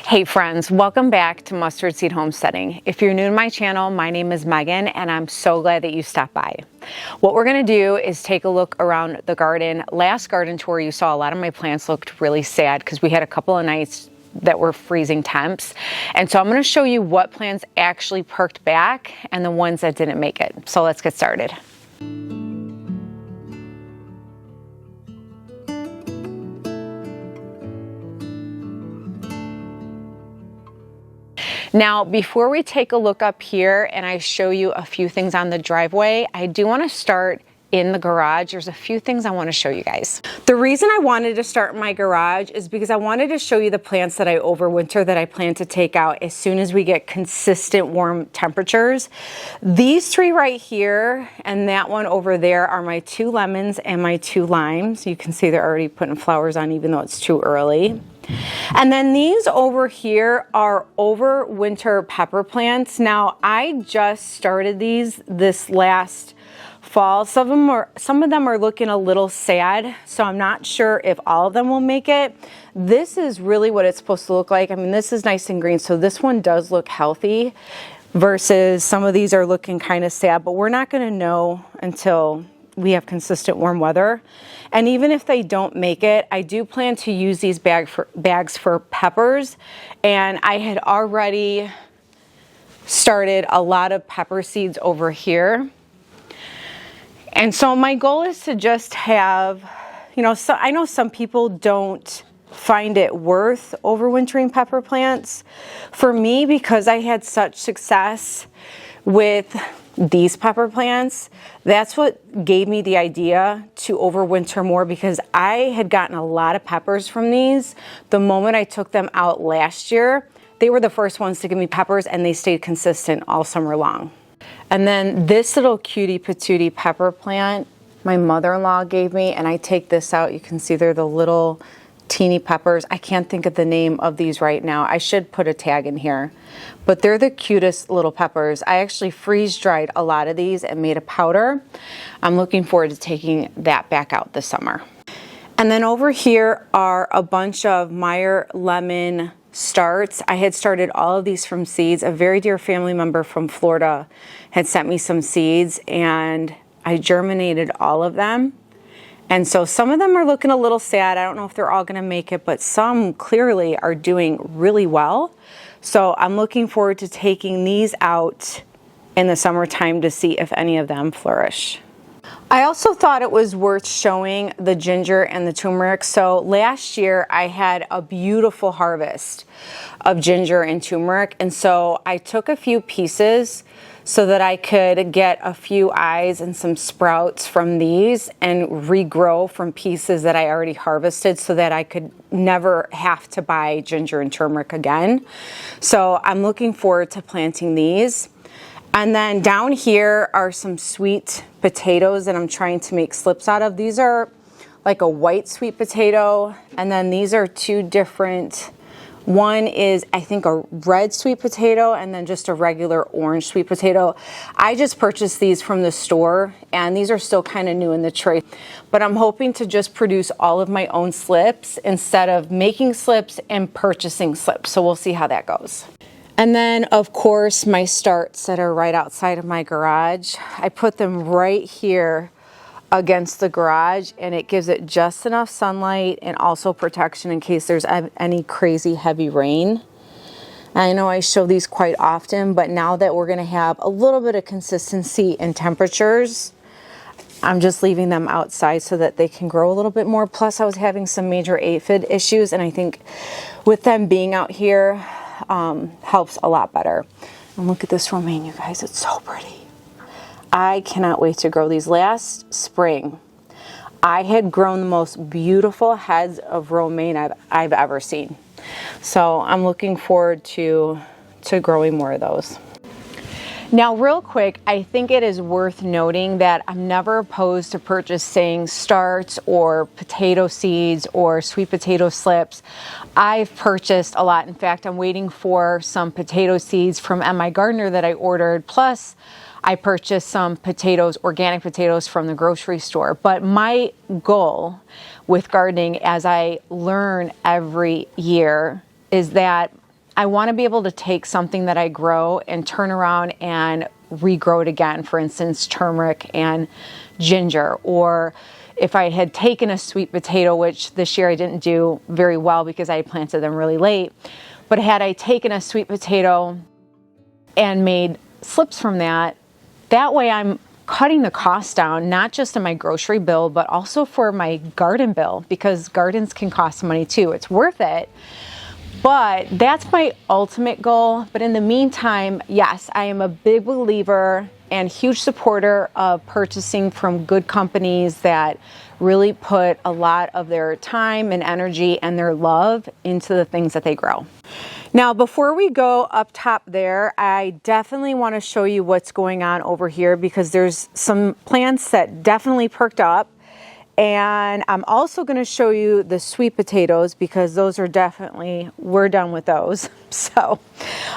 Hey friends, welcome back to Mustard Seed Homesteading. If you're new to my channel, my name is Megan and I'm so glad that you stopped by. What we're gonna do is take a look around the garden. Last garden tour you saw a lot of my plants looked really sad because we had a couple of nights that were freezing temps. And so I'm gonna show you what plants actually perked back and the ones that didn't make it. So let's get started. Now, before we take a look up here and I show you a few things on the driveway, I do want to start in the garage. There's a few things I want to show you guys. The reason I wanted to start in my garage is because I wanted to show you the plants that I overwinter that I plan to take out as soon as we get consistent warm temperatures. These three right here and that one over there are my 2 lemons and my 2 limes. You can see they're already putting flowers on even though it's too early. And then these over here are overwinter pepper plants. Now I just started these this last fall. Some of them are looking a little sad, so I'm not sure if all of them will make it. This is really what it's supposed to look like. I mean, this is nice and green, so this one does look healthy versus some of these are looking kind of sad, but we're not going to know until we have consistent warm weather. And even if they don't make it, I do plan to use these bags for peppers. And I had already started a lot of pepper seeds over here. And so my goal is to just have, you know, so I know some people don't find it worth overwintering pepper plants. For me, because I had such success with these pepper plants, that's what gave me the idea to overwinter more, because I had gotten a lot of peppers from these. The moment I took them out last year, they were the first ones to give me peppers and they stayed consistent all summer long. And then this little cutie patootie pepper plant, my mother-in-law gave me, and I take this out. You can see they're the little teeny peppers. I can't think of the name of these right now. I should put a tag in here, but they're the cutest little peppers. I actually freeze dried a lot of these and made a powder. I'm looking forward to taking that back out this summer. And then over here are a bunch of Meyer lemon starts. I had started all of these from seeds. A very dear family member from Florida had sent me some seeds and I germinated all of them. And so some of them are looking a little sad. I don't know if they're all going to make it, but some clearly are doing really well. So I'm looking forward to taking these out in the summertime to see if any of them flourish. I also thought it was worth showing the ginger and the turmeric. So last year I had a beautiful harvest of ginger and turmeric. And so I took a few pieces so that I could get a few eyes and some sprouts from these and regrow from pieces that I already harvested so that I could never have to buy ginger and turmeric again. So I'm looking forward to planting these. And then down here are some sweet potatoes that I'm trying to make slips out of. These are like a white sweet potato, and then these are 2 different. One is, I think, a red sweet potato and then just a regular orange sweet potato. I just purchased these from the store and these are still kind of new in the tray. But I'm hoping to just produce all of my own slips instead of making slips and purchasing slips. So we'll see how that goes. And then, of course, my starts that are right outside of my garage. I put them right here against the garage and it gives it just enough sunlight and also protection in case there's any crazy heavy rain. I know I show these quite often, but now that we're going to have a little bit of consistency in temperatures, I'm just leaving them outside so that they can grow a little bit more. Plus I was having some major aphid issues and I think with them being out here helps a lot better. And look at this romaine, you guys, it's so pretty. I cannot wait to grow these. Last spring I had grown the most beautiful heads of romaine I've ever seen. So I'm looking forward to growing more of those. Now, real quick, I think it is worth noting that I'm never opposed to purchasing starts or potato seeds or sweet potato slips. I've purchased a lot. In fact, I'm waiting for some potato seeds from MI Gardener that I ordered. Plus, I purchased some potatoes, organic potatoes from the grocery store. But my goal with gardening, as I learn every year, is that I want to be able to take something that I grow and turn around and regrow it again. For instance, turmeric and ginger. Or if I had taken a sweet potato, which this year I didn't do very well because I planted them really late. But had I taken a sweet potato and made slips from that, that way I'm cutting the cost down, not just in my grocery bill, but also for my garden bill, because gardens can cost money too. It's worth it. But that's my ultimate goal. But in the meantime, yes, I am a big believer and huge supporter of purchasing from good companies that really put a lot of their time and energy and their love into the things that they grow. Now, before we go up top there, I definitely want to show you what's going on over here, because there's some plants that definitely perked up. And I'm also going to show you the sweet potatoes, because those are definitely, we're done with those. So,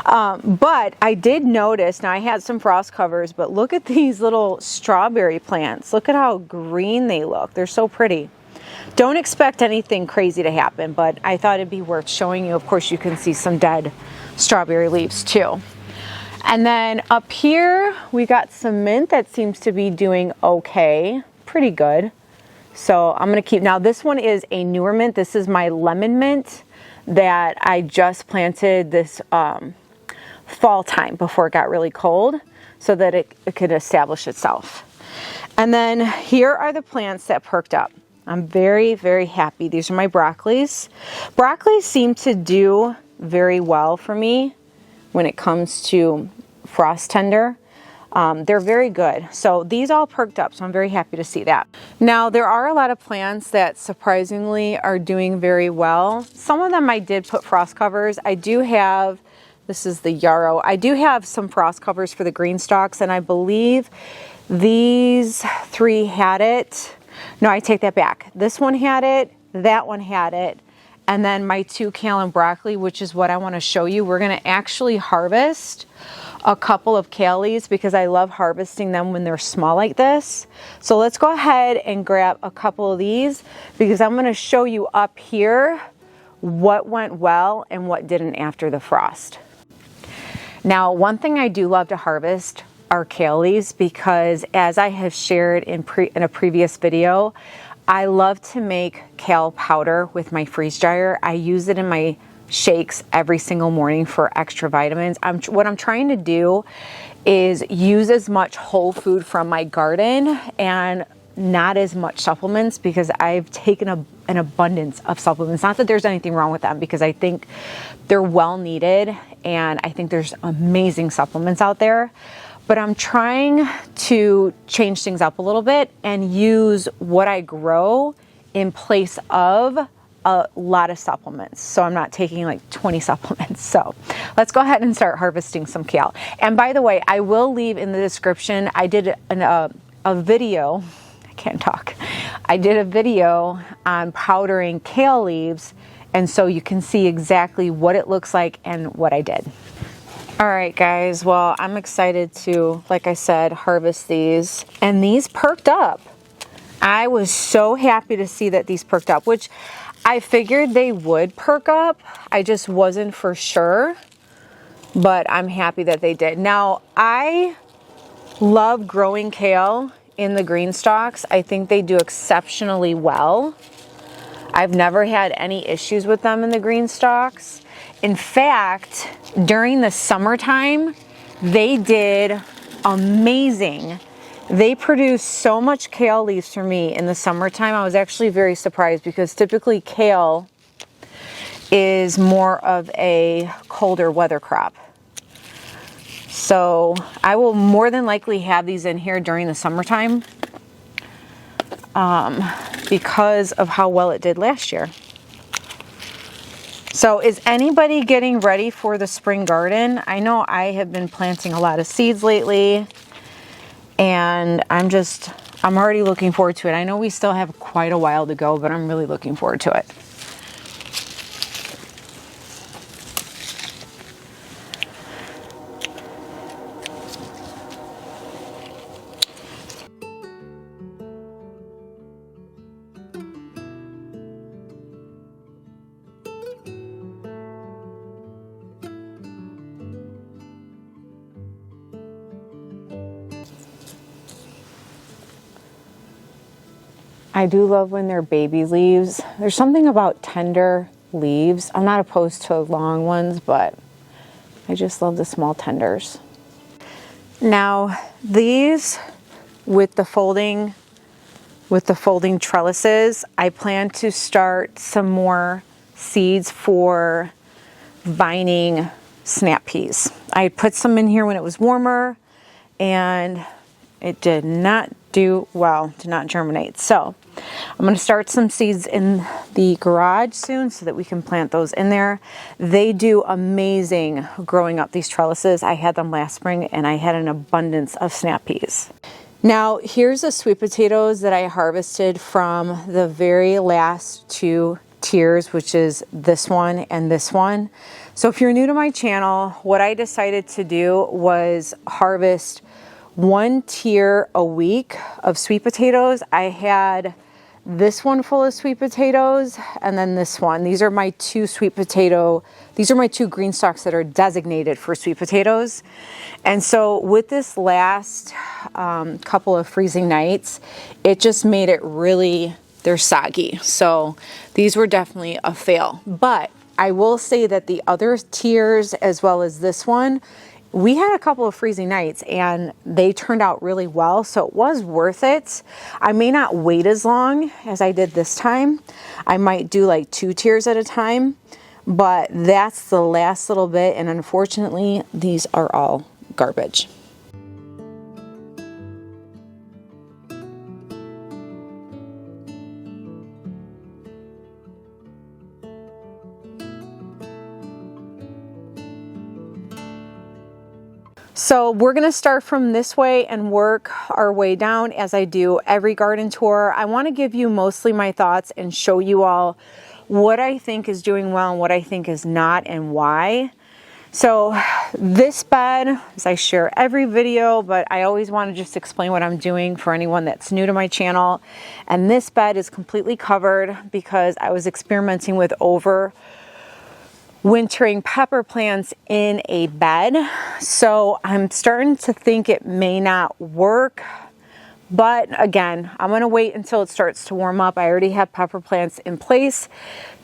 but I did notice, now I had some frost covers, but look at these little strawberry plants. Look at how green they look. They're so pretty. Don't expect anything crazy to happen, but I thought it'd be worth showing you. Of course, you can see some dead strawberry leaves too. And then up here, we got some mint that seems to be doing okay, pretty good. So I'm going to keep, now this one is a newer mint. This is my lemon mint that I just planted this fall time before it got really cold, so that it could establish itself. And then here are the plants that perked up. I'm very, very happy. These are my broccolis. Broccolis seem to do very well for me when it comes to frost tender. They're very good. So these all perked up, so I'm very happy to see that. Now, there are a lot of plants that surprisingly are doing very well. Some of them I did put frost covers. I do have, this is the yarrow. I do have some frost covers for the GREENSTALKs, and I believe these three had it. No, I take that back. This one had it, that one had it, and then my two kale and broccoli, which is what I want to show you. We're going to actually harvest a couple of kale leaves because I love harvesting them when they're small like this. So let's go ahead and grab a couple of these, because I'm going to show you up here what went well and what didn't after the frost. Now, one thing I do love to harvest are kale leaves, because as I have shared in a previous video, I love to make kale powder with my freeze dryer. I use it in my shakes every single morning for extra vitamins. What I'm trying to do is use as much whole food from my garden and not as much supplements, because I've taken an abundance of supplements. Not that there's anything wrong with them, because I think they're well needed, and I think there's amazing supplements out there. But I'm trying to change things up a little bit and use what I grow in place of a lot of supplements. So I'm not taking like 20 supplements. So let's go ahead and start harvesting some kale. And by the way, I will leave in the description, I did a video, I can't talk. I did a video on powdering kale leaves, and so you can see exactly what it looks like and what I did. All right, guys, well, I'm excited to, like I said, harvest these. And these perked up. I was so happy to see that these perked up, which I figured they would perk up. I just wasn't for sure, but I'm happy that they did. Now, I love growing kale in the GREENSTALKs. I think they do exceptionally well. I've never had any issues with them in the GREENSTALKs. In fact, during the summertime, they did amazing. They produced so much kale leaves for me in the summertime. I was actually very surprised, because typically kale is more of a colder weather crop. So I will more than likely have these in here during the summertime. because of how well it did last year. So is anybody getting ready for the spring garden? I know I have been planting a lot of seeds lately, and I'm already looking forward to it. I know we still have quite a while to go, but I'm really looking forward to it. I do love when they're baby leaves. There's something about tender leaves. I'm not opposed to long ones, but I just love the small tenders. Now these with the folding trellises, I plan to start some more seeds for vining snap peas. I put some in here when it was warmer and it did not do well, did not germinate. So I'm going to start some seeds in the garage soon so that we can plant those in there. They do amazing growing up these trellises. I had them last spring and I had an abundance of snap peas. Now here's the sweet potatoes that I harvested from the very last two tiers, which is this one and this one. So if you're new to my channel, what I decided to do was harvest one tier a week of sweet potatoes. I had this one full of sweet potatoes and then this one. These are my two green stalks that are designated for sweet potatoes. And so with this last couple of freezing nights, it just made it really, they're soggy. So these were definitely a fail. But I will say that the other tiers as well as this one, we had a couple of freezing nights and they turned out really well, so it was worth it. I may not wait as long as I did this time. I might do like 2 tiers at a time, but that's the last little bit, and unfortunately these are all garbage. So we're going to start from this way and work our way down as I do every garden tour. I want to give you mostly my thoughts and show you all what I think is doing well and what I think is not and why. So this bed, as I share every video, but I always want to just explain what I'm doing for anyone that's new to my channel. And this bed is completely covered because I was experimenting with overwintering pepper plants in a bed. So I'm starting to think it may not work, but again, I'm going to wait until it starts to warm up. I already have pepper plants in place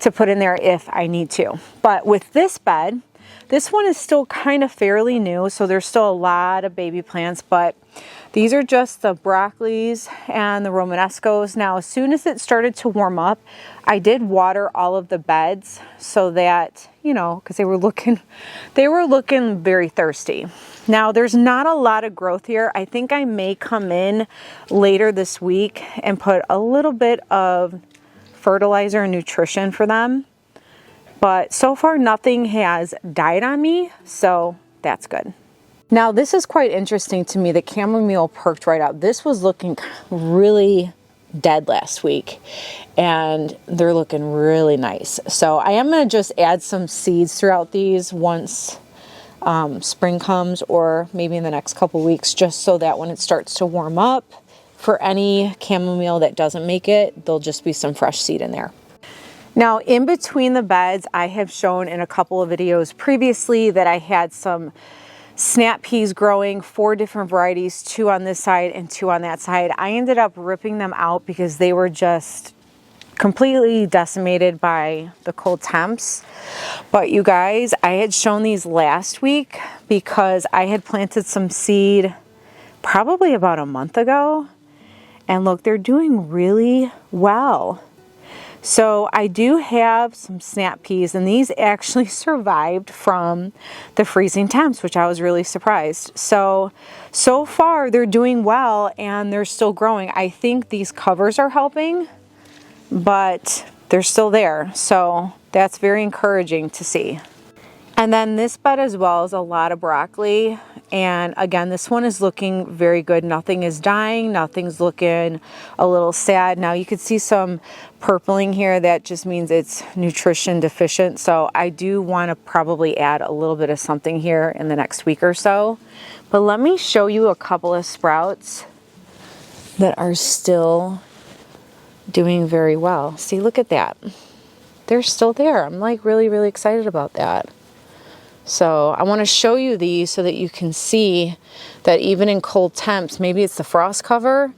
to put in there if I need to. But with this bed, this one is still kind of fairly new, so there's still a lot of baby plants, but these are just the broccolis and the Romanescos. Now, as soon as it started to warm up, I did water all of the beds so that, you know, because they were looking very thirsty. Now, there's not a lot of growth here. I think I may come in later this week and put a little bit of fertilizer and nutrition for them. But so far, nothing has died on me, so that's good. Now, this is quite interesting to me. The chamomile perked right up. This was looking really dead last week, and they're looking really nice. So I am going to just add some seeds throughout these once spring comes, or maybe in the next couple weeks, just so that when it starts to warm up, for any chamomile that doesn't make it, there'll just be some fresh seed in there. Now, in between the beds, I have shown in a couple of videos previously that I had some snap peas growing, 4 different varieties, 2 on this side and 2 on that side. I ended up ripping them out because they were just completely decimated by the cold temps. But you guys, I had shown these last week because I had planted some seed probably about a month ago. And look, they're doing really well. So I do have some snap peas, and these actually survived from the freezing temps, which I was really surprised. So far they're doing well and they're still growing. I think these covers are helping, but they're still there. So that's very encouraging to see. And then this bed as well is a lot of broccoli. And again, this one is looking very good. Nothing is dying. Nothing's looking a little sad. Now you can see some purpling here. That just means it's nutrition deficient. So I do want to probably add a little bit of something here in the next week or so. But let me show you a couple of sprouts that are still doing very well. See, look at that. They're still there. I'm like really, really excited about that. So I want to show you these so that you can see that even in cold temps, maybe it's the frost cover,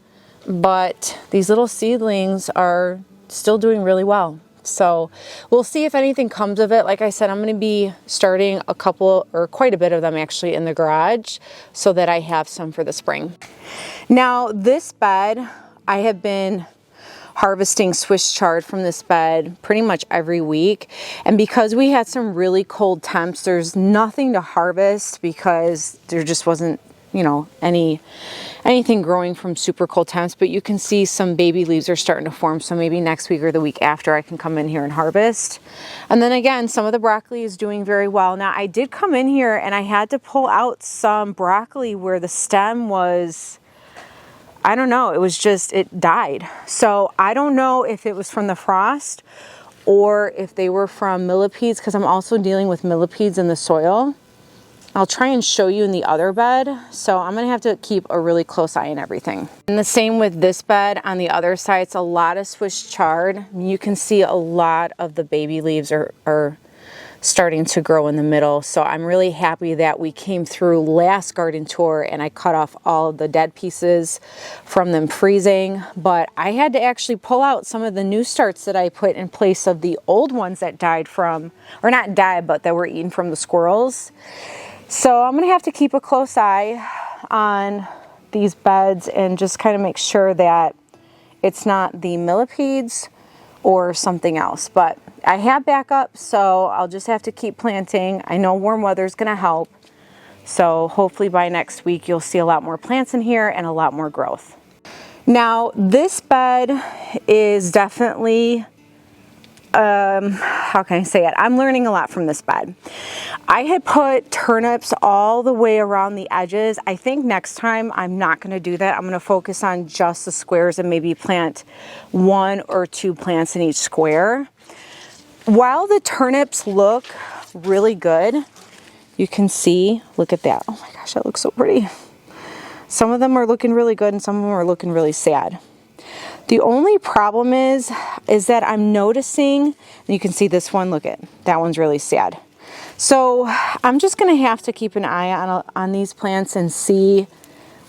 but these little seedlings are still doing really well. So we'll see if anything comes of it. Like I said, I'm going to be starting a couple or quite a bit of them actually in the garage so that I have some for the spring. Now this bed, I have been harvesting Swiss chard from this bed pretty much every week, and because we had some really cold temps, there's nothing to harvest because there just wasn't, you know, anything growing from super cold temps. But you can see some baby leaves are starting to form, so maybe next week or the week after I can come in here and harvest. And then again, some of the broccoli is doing very well. Now I did come in here and I had to pull out some broccoli where the stem was, I don't know, it was just, it died. So I don't know if it was from the frost or if they were from millipedes, because I'm also dealing with millipedes in the soil. I'll try and show you in the other bed. So I'm gonna have to keep a really close eye on everything. And the same with this bed on the other side. It's a lot of Swiss chard. You can see a lot of the baby leaves are starting to grow in the middle. So I'm really happy that we came through last garden tour and I cut off all the dead pieces from them freezing. But I had to actually pull out some of the new starts that I put in place of the old ones that died from, or not died, but that were eaten from the squirrels. So I'm gonna have to keep a close eye on these beds and just kind of make sure that it's not the millipedes or something else. But I have backup, so I'll just have to keep planting. I know warm weather is going to help. So hopefully by next week, you'll see a lot more plants in here and a lot more growth. Now, this bed is definitely, how can I say it? I'm learning a lot from this bed. I had put turnips all the way around the edges. I think next time I'm not going to do that. I'm going to focus on just the squares and maybe plant 1 or 2 plants in each square. While the turnips look really good, you can see, look at that. Oh my gosh, that looks so pretty. Some of them are looking really good and some of them are looking really sad. The only problem is that I'm noticing, and you can see this one, look at, that one's really sad. So I'm just gonna have to keep an eye on these plants and see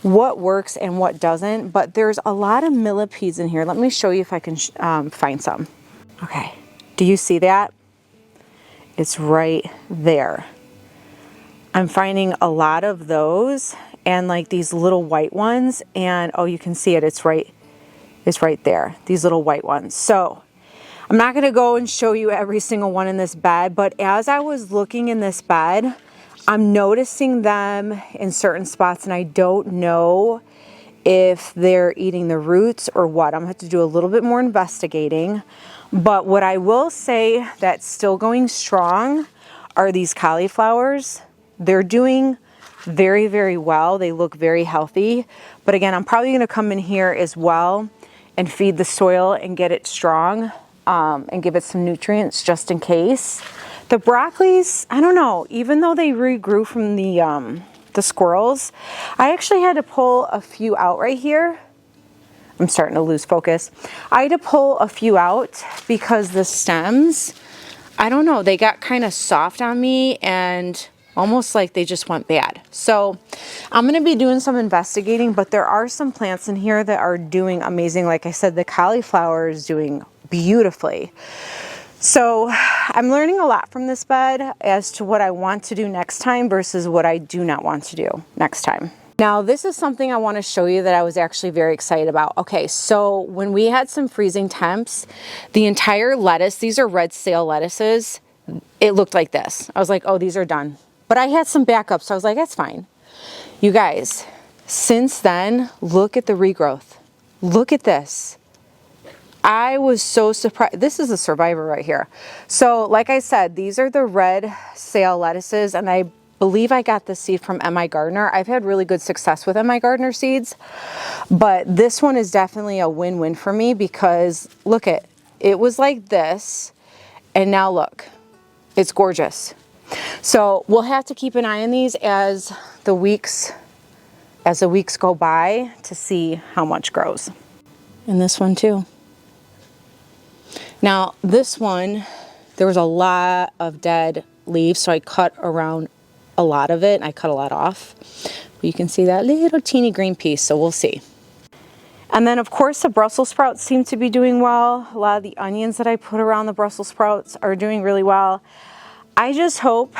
what works and what doesn't, but there's a lot of millipedes in here. Let me show you if I can find some. Okay. Do you see that? It's right there. I'm finding a lot of those and like these little white ones, and oh, you can see it, it's right there, these little white ones. So I'm not gonna go and show you every single one in this bed, but as I was looking in this bed, I'm noticing them in certain spots, and I don't know if they're eating the roots or what. I'm gonna have to do a little bit more investigating. But what I will say that's still going strong are these cauliflowers. They're doing very, very well. They look very healthy. But again, I'm probably gonna come in here as well and feed the soil and get it strong and give it some nutrients just in case. The broccolis, I don't know, even though they regrew from the squirrels, I actually had to pull a few out right here. I'm starting to lose focus. I had to pull a few out because the stems, I don't know, they got kind of soft on me and almost like they just went bad. So I'm gonna be doing some investigating, but there are some plants in here that are doing amazing. Like I said, the cauliflower is doing beautifully. So I'm learning a lot from this bed as to what I want to do next time versus what I do not want to do next time. Now this is something I want to show you that I was actually very excited about. Okay, so when we had some freezing temps, the entire lettuce, these are red stale lettuces, it looked like this. I was like, oh, these are done. But I had some backups, so I was like, that's fine. You guys, since then, look at the regrowth. Look at this. I was so surprised. This is a survivor right here. So like I said, these are the red stale lettuces, and I believe I got this seed from MI Gardener. I've had really good success with MI Gardener seeds, but this one is definitely a win-win for me because look at it was like this, and now look, it's gorgeous. So we'll have to keep an eye on these as the weeks go by to see how much grows. And this one too. Now this one, there was a lot of dead leaves, so I cut around a lot of it, and I cut a lot off. But you can see that little teeny green piece, so we'll see. And then of course the Brussels sprouts seem to be doing well. A lot of the onions that I put around the Brussels sprouts are doing really well. I just hope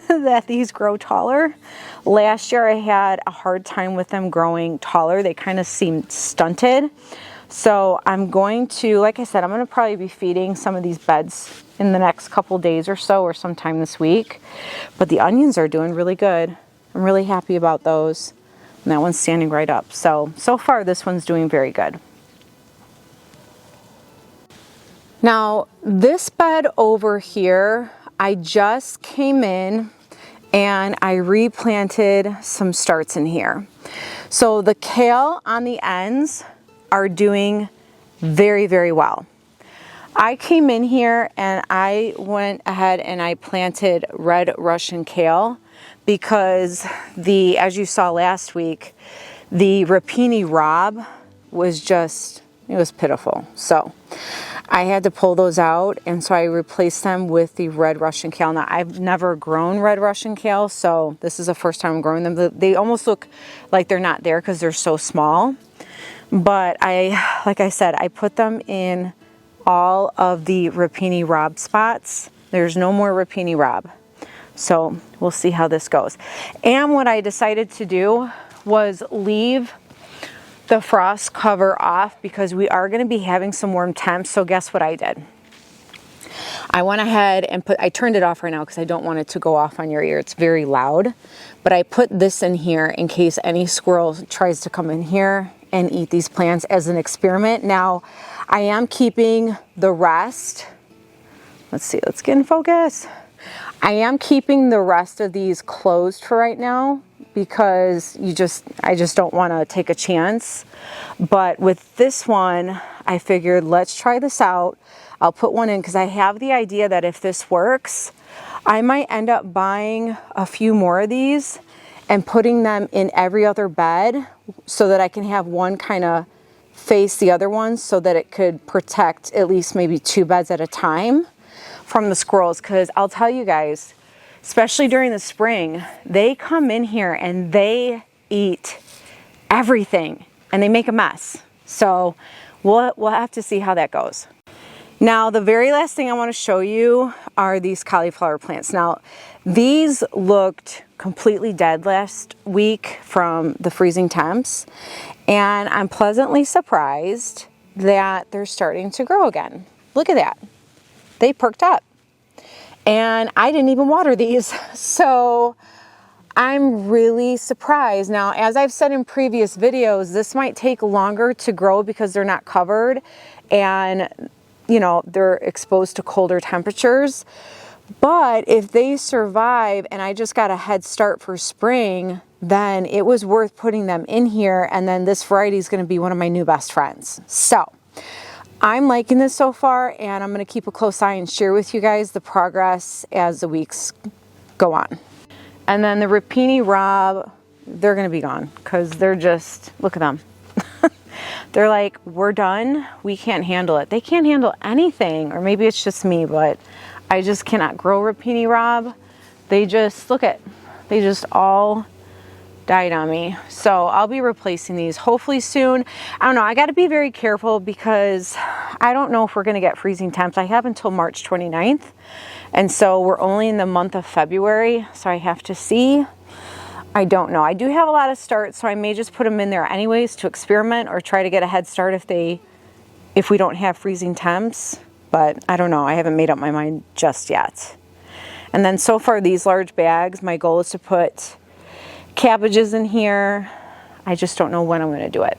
that these grow taller. Last year I had a hard time with them growing taller. They kind of seemed stunted. So I'm going to, like I said, I'm going to probably be feeding some of these beds in the next couple days or so, or sometime this week. But the onions are doing really good. I'm really happy about those. And that one's standing right up. So far this one's doing very good. Now this bed over here, I just came in and I replanted some starts in here. So the kale on the ends are doing very, very well. I came in here and I went ahead and I planted red Russian kale because as you saw last week, the rapini rob was just, it was pitiful. So I had to pull those out, and so I replaced them with the red Russian kale. Now I've never grown red Russian kale, so this is the first time I'm growing them. They almost look like they're not there because they're so small. But like I said, I put them in all of the rapini rob spots. There's no more rapini rob. So we'll see how this goes. And what I decided to do was leave the frost cover off because we are going to be having some warm temps. So guess what I did? I went ahead and I turned it off right now because I don't want it to go off on your ear. It's very loud. But I put this in here in case any squirrel tries to come in here and eat these plants as an experiment. Now, I am keeping the rest. Let's see, let's get in focus. I am keeping the rest of these closed for right now because I just don't want to take a chance. But with this one, I figured let's try this out. I'll put one in because I have the idea that if this works, I might end up buying a few more of these and putting them in every other bed so that I can have one kind of face the other one so that it could protect at least maybe 2 beds at a time from the squirrels. Because I'll tell you guys, especially during the spring, they come in here and they eat everything and they make a mess. So we'll have to see how that goes. Now, the very last thing I want to show you are these cauliflower plants. Now, these looked completely dead last week from the freezing temps, and I'm pleasantly surprised that they're starting to grow again. Look at that. They perked up. And I didn't even water these, so I'm really surprised. Now, as I've said in previous videos, this might take longer to grow because they're not covered and they're exposed to colder temperatures. But if they survive and I just got a head start for spring, then it was worth putting them in here. And then this variety is going to be one of my new best friends. So I'm liking this so far, and I'm going to keep a close eye and share with you guys the progress as the weeks go on. And then the rapini rob, they're going to be gone because they're just, look at them. They're like, we're done. We can't handle it. They can't handle anything, or maybe it's just me, but I just cannot grow rapini rob. They just, they just all died on me. So I'll be replacing these hopefully soon. I don't know. I got to be very careful because I don't know if we're going to get freezing temps. I have until March 29th. And so we're only in the month of February. So I have to see. I don't know. I do have a lot of starts, so I may just put them in there anyways to experiment or try to get a head start if we don't have freezing temps. But I don't know. I haven't made up my mind just yet. And then so far these large bags, my goal is to put cabbages in here. I just don't know when I'm going to do it.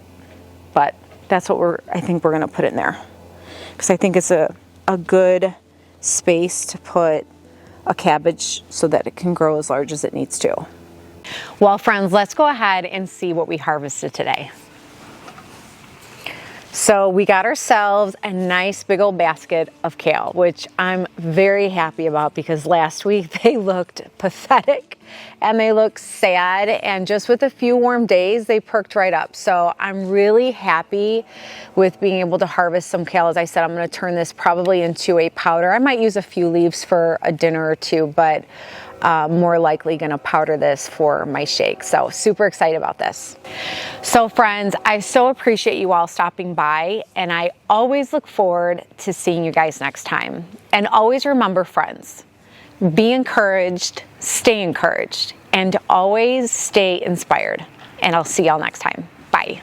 But that's what I think we're going to put in there. Because I think it's a good space to put a cabbage so that it can grow as large as it needs to. Well, friends, let's go ahead and see what we harvested today. So we got ourselves a nice big old basket of kale, which I'm very happy about because last week they looked pathetic and they looked sad, and just with a few warm days they perked right up. So I'm really happy with being able to harvest some kale. As I said, I'm going to turn this probably into a powder. I might use a few leaves for a dinner or two, but more likely going to powder this for my shake. So super excited about this. So friends, I so appreciate you all stopping by, and I always look forward to seeing you guys next time. And always remember, friends, be encouraged, stay encouraged, and always stay inspired. And I'll see y'all next time. Bye.